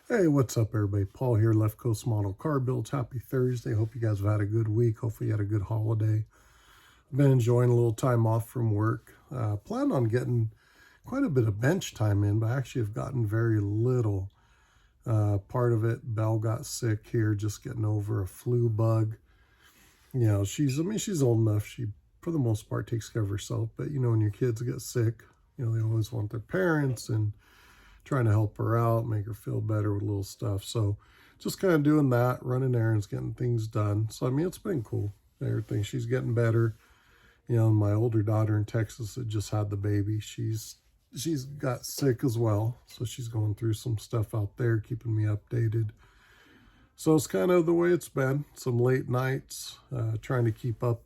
Hey, what's up, everybody? Paul here, Left Coast Model Car Builds. Happy Thursday. Hope you guys have had a good week. Hopefully you had a good holiday. I've been enjoying a little time off from work. Plan on getting quite a bit of bench time in, but I actually have gotten very little. Part of it, Belle got sick here, just getting over a flu bug. You know, she's old enough. She, for the most part, takes care of herself. But, you know, when your kids get sick, you know, they always want their parents and trying to help her out, make her feel better with little stuff. So just kind of doing that, running errands, getting things done. So, I mean, it's been cool. Everything, she's getting better. You know, my older daughter in Texas that just had the baby, she's got sick as well. So she's going through some stuff out there, keeping me updated. So it's kind of the way it's been. Some late nights, trying to keep up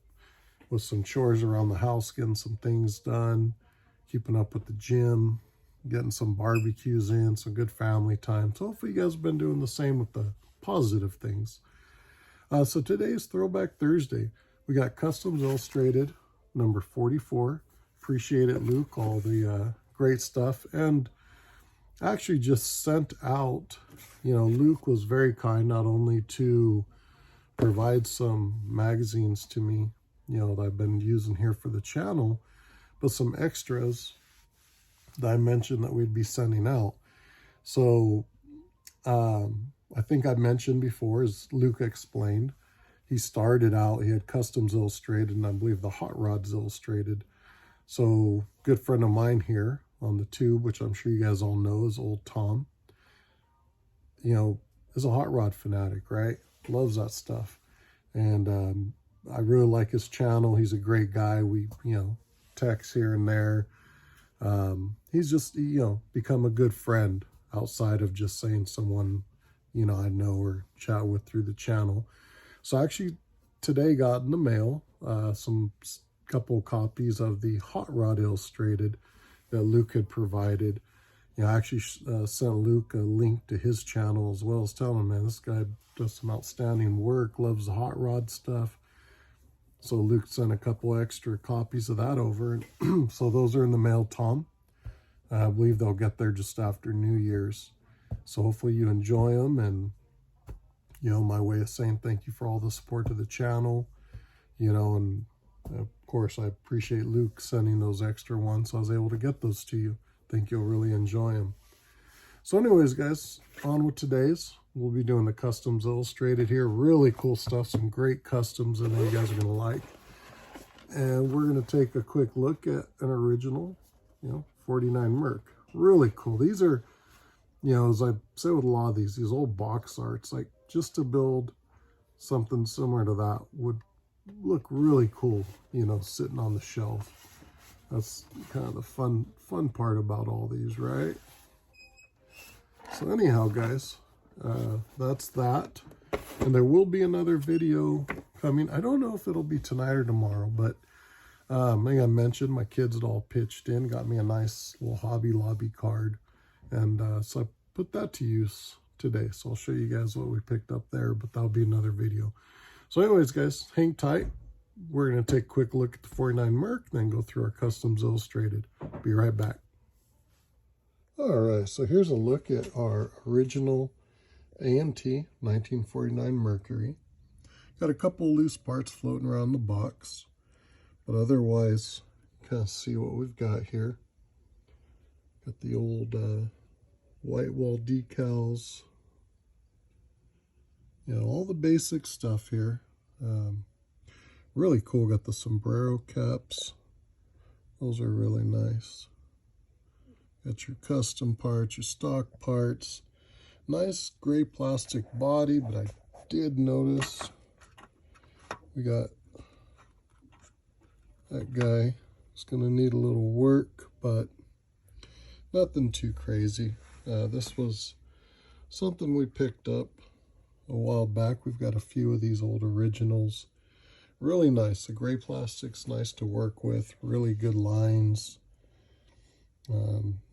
with some chores around the house, getting some things done, keeping up with the gym, getting some barbecues in, some good family time. So hopefully you guys have been doing the same with the positive things. So today is Throwback Thursday. We got Kustoms Illustrated, number 44. Appreciate it, Luke, all the great stuff. And actually just sent out, you know, Luke was very kind not only to provide some magazines to me, you know, that I've been using here for the channel, but some extras that I mentioned that we'd be sending out. So I think I mentioned before, as Luke explained, he started out, he had Kustoms Illustrated and I believe the Hot Rods Illustrated. So good friend of mine here on the tube, which I'm sure you guys all know, is old Tom, you know, is a hot rod fanatic, right? Loves that stuff. And I really like his channel. He's a great guy. We, you know, text here and there. He's just, you know, become a good friend outside of just saying someone, you know, I know or chat with through the channel. So I actually today got in the mail some couple copies of the Hot Rod Illustrated that Luke had provided. You know, I actually sent Luke a link to his channel as well as telling him, man, this guy does some outstanding work, loves the hot rod stuff. So Luke sent a couple extra copies of that over. So those are in the mail, Tom. I believe they'll get there just after New Year's. So hopefully you enjoy them. And, you know, my way of saying thank you for all the support to the channel. You know, and of course, I appreciate Luke sending those extra ones. So I was able to get those to you. Think you'll really enjoy them. So anyways, guys, on with today's. We'll be doing the Kustoms Illustrated here. Really cool stuff. Some great customs I know you guys are going to like. And we're going to take a quick look at an original, you know, 49 Merc. Really cool. These are, you know, as I say with a lot of these old box arts, like just to build something similar to that would look really cool, you know, sitting on the shelf. That's kind of the fun part about all these, right? So anyhow, guys, that's that. And there will be another video coming. I don't know if it'll be tonight or tomorrow, but like I mentioned, my kids had all pitched in, got me a nice little Hobby Lobby card. And so I put that to use today. So I'll show you guys what we picked up there, but that'll be another video. So anyways, guys, hang tight. We're going to take a quick look at the 49 Merc, then go through our Kustoms Illustrated. Be right back. All right, so here's a look at our original AMT 1949 Mercury. Got a couple loose parts floating around the box, but otherwise, kind of see what we've got here. Got the old white wall decals. You know, all the basic stuff here. Really cool. Got the sombrero caps. Those are really nice. Got your custom parts, your stock parts. Nice gray plastic body, but I did notice we got that guy. It's going to need a little work, but nothing too crazy. This was something we picked up a while back. We've got a few of these old originals. Really nice. The gray plastic's nice to work with. Really good lines.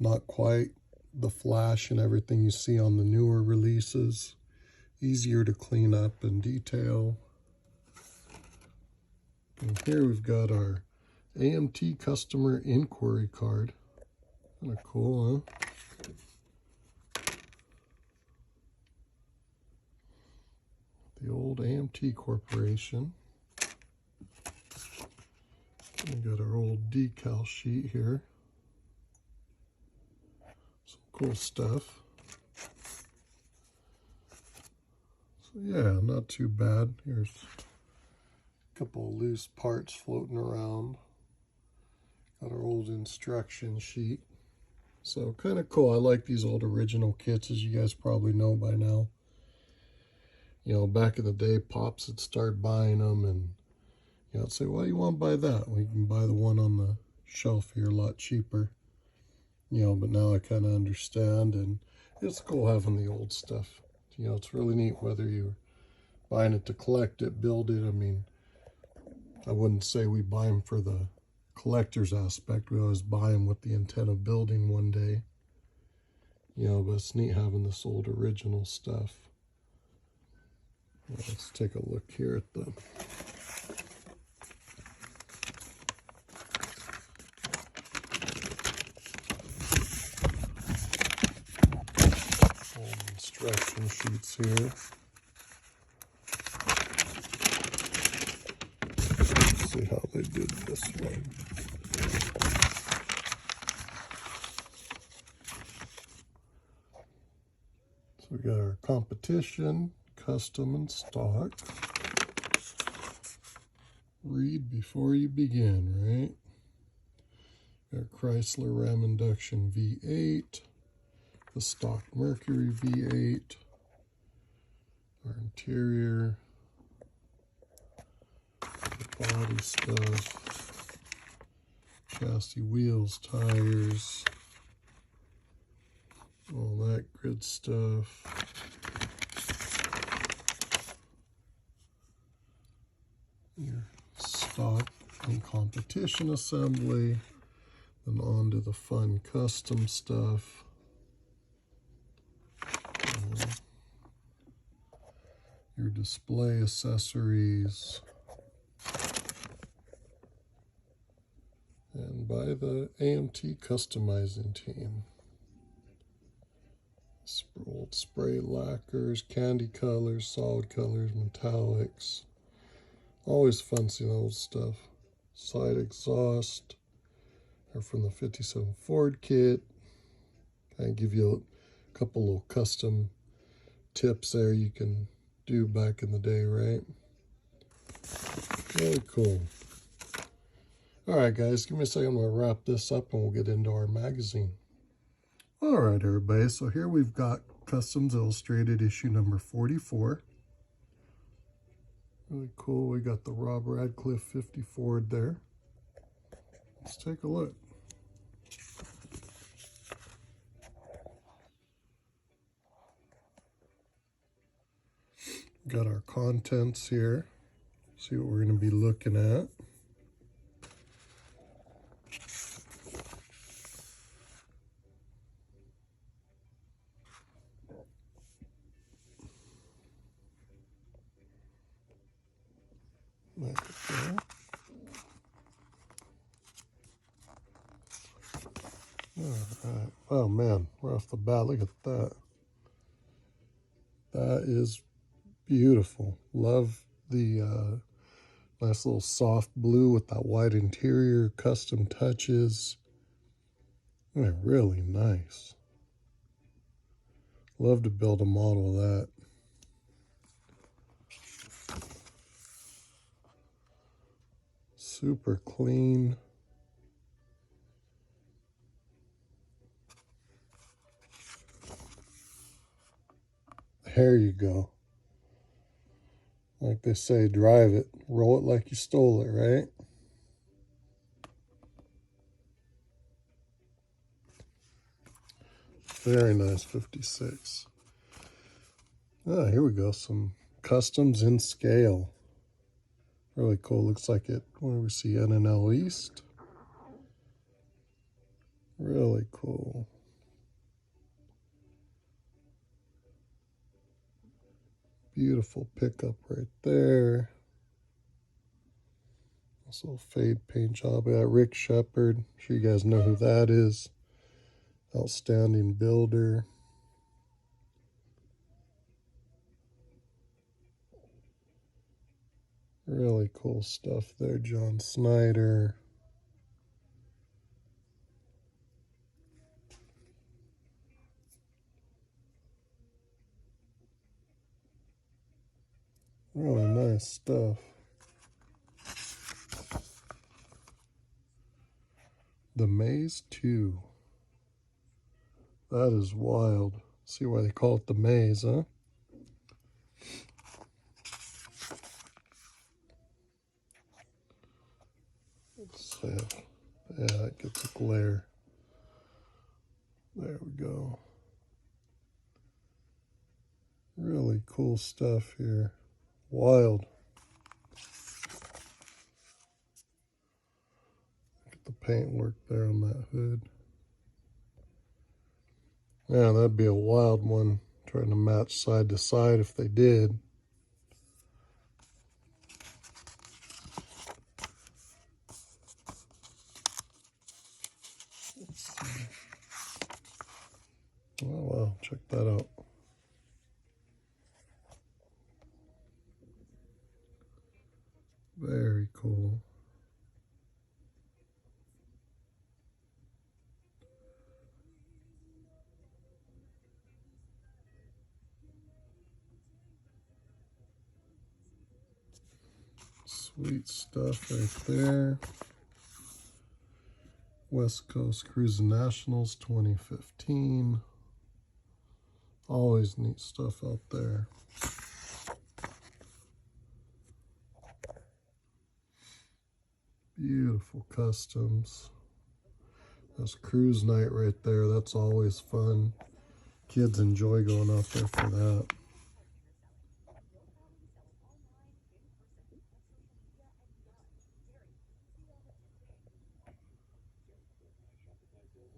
Not quite the flash and everything you see on the newer releases. Easier to clean up and detail. And here we've got our AMT customer inquiry card. Kind of cool, huh? the old AMT Corporation. We got our old decal sheet here. Some cool stuff. So yeah, not too bad. Here's a couple of loose parts floating around. Got our old instruction sheet. So kind of cool. I like these old original kits, as you guys probably know by now. You know, back in the day, Pops would start buying them, and you know, I'd say, "Well, you want to buy that? We can buy the one on the shelf here a lot cheaper." You know, but now I kind of understand, and it's cool having the old stuff. You know, it's really neat whether you're buying it to collect it, build it. I mean, I wouldn't say we buy them for the collector's aspect. We always buy them with the intent of building one day. You know, but it's neat having this old original stuff. Let's take a look here at the old instruction sheets here. Let's see how they did this one. So we got our competition, custom, and stock. Read before you begin, right? Got Chrysler Ram Induction V8, the stock Mercury V8, our interior, the body stuff, chassis, wheels, tires, all that good stuff. Your stock and competition assembly, then on to the fun custom stuff. Your display accessories, and by the AMT customizing team. Old spray lacquers, candy colors, solid colors, metallics. Always fun seeing old stuff. Side exhaust are from the 57 Ford kit. Kind of give you a couple little custom tips there you can do back in the day, right? Really cool. All right, guys, give me a second. I'm going to wrap this up and we'll get into our magazine. All right, everybody. So here we've got Customs Illustrated issue number 44. Really cool. We got the Rob Radcliffe 50 Ford there. Let's take a look. Got our contents here. See what we're going to be looking at. Alright, oh man, right off the bat, look at that. That is beautiful. Love the nice little soft blue with that white interior, custom touches. They're really nice. Love to build a model of that. Super clean. There you go. Like they say, drive it. Roll it like you stole it, right? Very nice, 56. Ah, here we go. Some customs in scale. Really cool. Looks like it. What do we see? NNL East. Really cool. Beautiful pickup right there. Also fade paint job. We got Rick Shepard. I'm sure you guys know who that is. Outstanding builder. Really cool stuff there, John Snyder. Really nice stuff. The Maze 2. That is wild. See why they call it the Maze, huh? Let's see. Yeah, it gets a glare. There we go. Really cool stuff here. Wild. Look at the paintwork there on that hood. Yeah, that'd be a wild one. Trying to match side to side if they did. Oh wow, check that out. Very cool. Sweet stuff right there. West Coast Cruising Nationals 2015. Always neat stuff out there. Beautiful customs. That's cruise night right there. That's always fun. Kids enjoy going out there for that.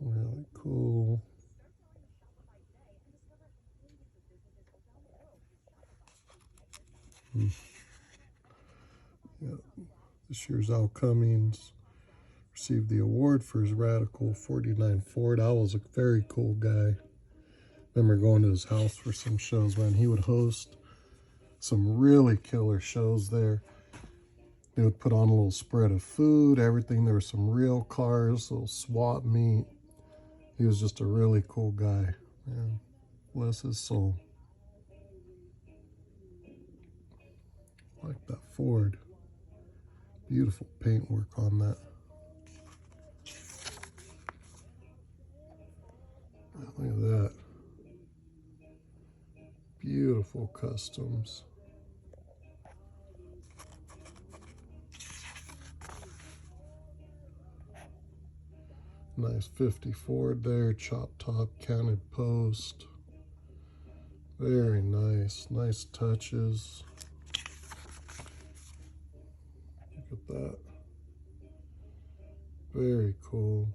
Really cool. Yeah. This year's Al Cummings received the award for his Radical 49 Ford. That was a very cool guy. Remember going to his house for some shows, man. He would host some really killer shows there. They would put on a little spread of food, everything. There were some real cars, little swap meet. He was just a really cool guy. Man, bless his soul. I like that Ford. Beautiful paintwork on that. Look at that. Beautiful customs. Nice 50 Ford there, chop top, canted post. Very nice, nice touches. Look at that. Very cool.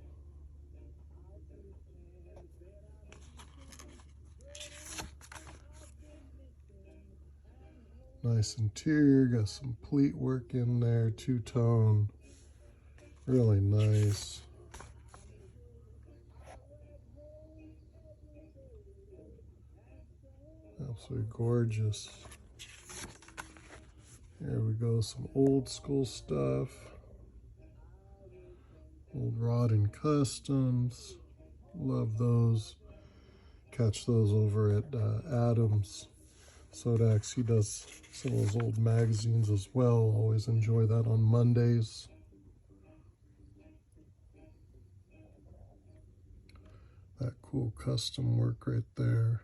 Nice interior, got some pleat work in there, two-tone. Really nice. Absolutely gorgeous. Here we go, some old school stuff. Old Rod and Customs. Love those. Catch those over at Adams. Sodax, he does some of those old magazines as well. Always enjoy that on Mondays. That cool custom work right there.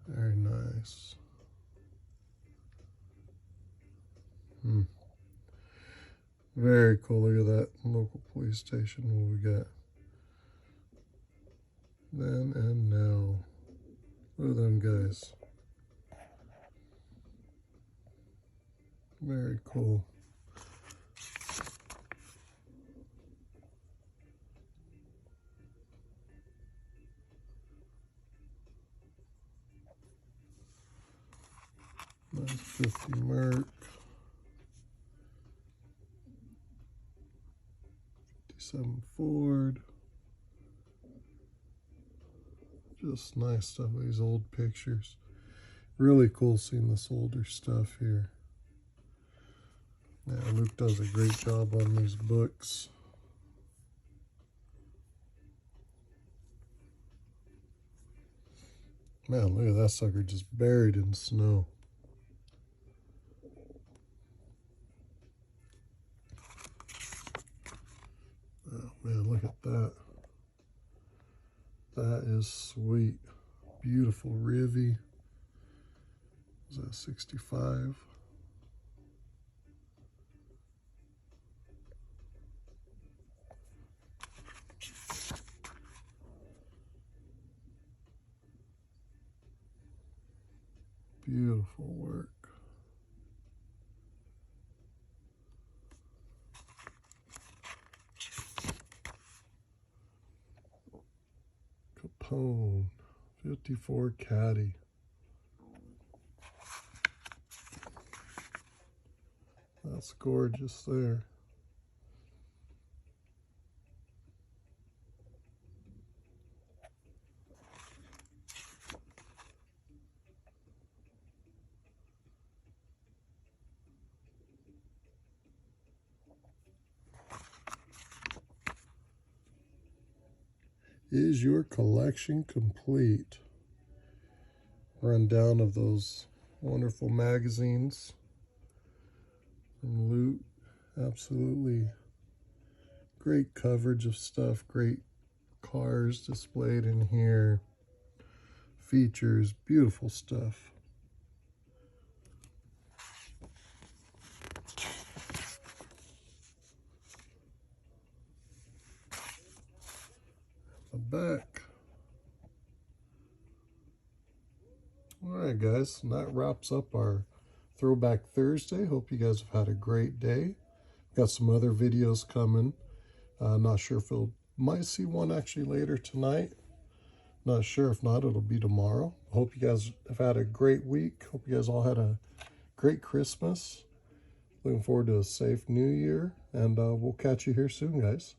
Very nice. Very cool. Look at that local police station. What we got? Then and now. Look at them guys. Very cool. Nice 50 Merc. 57 Ford. Just nice stuff, these old pictures. Really cool seeing this older stuff here. Yeah, Luke does a great job on these books. Man, look at that sucker just buried in snow. Oh man, look at that. That is sweet. Beautiful Rivy. Is that 65? Beautiful work. Capone, 54 Caddy. That's gorgeous there. Is your collection complete? Rundown of those wonderful magazines from Loot. Absolutely great coverage of stuff, great cars displayed in here, features, beautiful stuff. The back. Alright guys, and that wraps up our Throwback Thursday. Hope you guys have had a great day. Got some other videos coming. Not sure if might see one actually later tonight. Not sure. If not, it'll be tomorrow. Hope you guys have had a great week. Hope you guys all had a great Christmas. Looking forward to a safe new year. And we'll catch you here soon, guys.